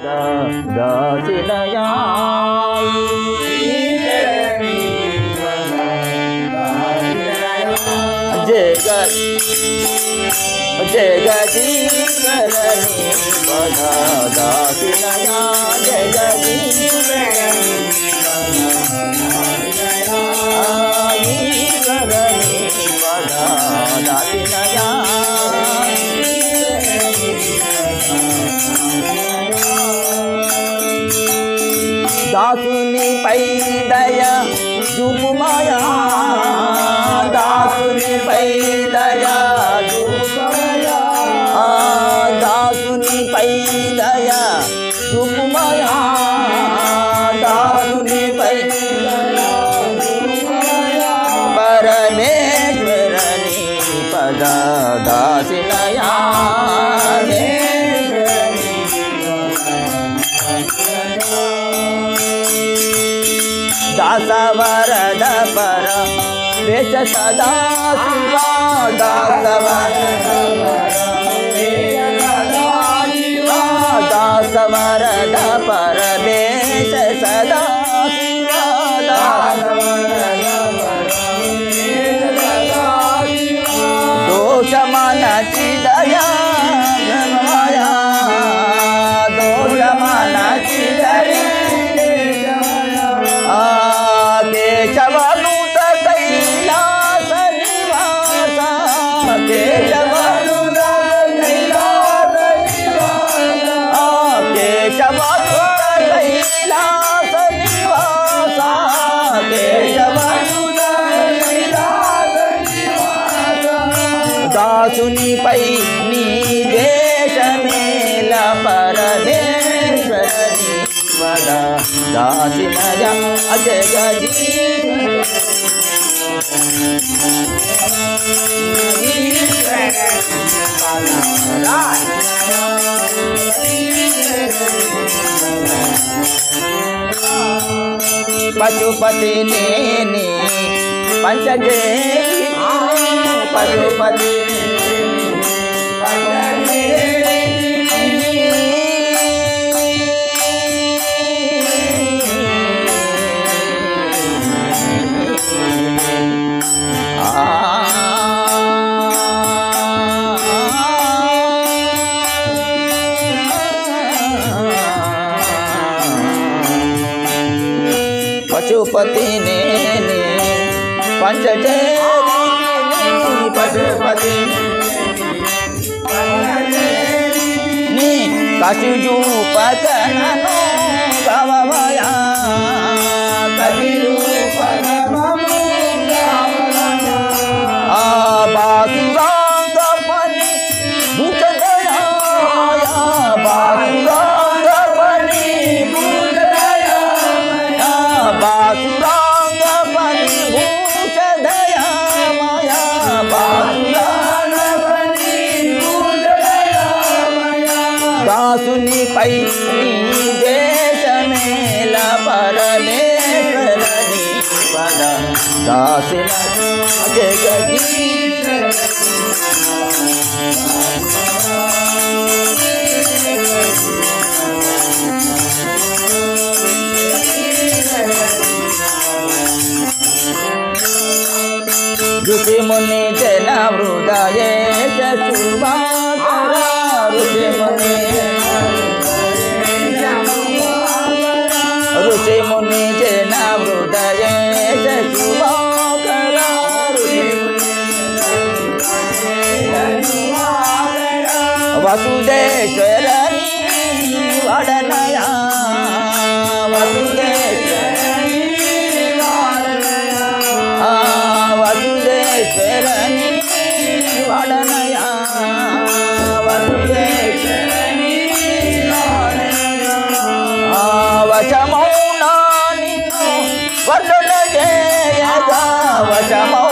दासिनया जय गदीश्वरनी पदा दासिनया जय गदीश्वरनी पदा दासिनया दासुनी पै दया जुमुमाया दासुनी पै दया जुमुमाया दासुनी पै दया जुमुमाया दासुनी पै दया जुमुमाया परमेश्वरनी पदा दासिनया दासवरद पर वेश सदा शिवा दासवरद दासवरद पर वेश सदा शिवा दोष मनची दया माया दोष मनची दया केशवनुत कैलास निवासा केशवनुत कैलास निवासा केशवनुत कैलास निवासा केशवनुत कैलास निवासा दासुनी पै निदेश मेल परमेश्वरनी पदा दासिनया जय पशुपति ने पंचजे पशुपति पशुपति ने पंचजे पशुपति ने कशुजू पकनो गवया कशुजू पकनो बासुरांग पनी भूत दया बासुरांग पनी भूत दया बासुरांग पनी भूत दया माया बासुरांग पनी भूत दया माया दासुनी पै देश मेल परमेश्वरनी पदा दासिनया जय ऋषि मुनि जन हृदय शुभाकरा ऋषि मुनि जन हृदय शुभाकरा वसुदेश्वरनी वदनया वसुदेश्वरनी वदनया वसुदेश्वरनी वचमौना निन्नु वदन जयगा वचमौ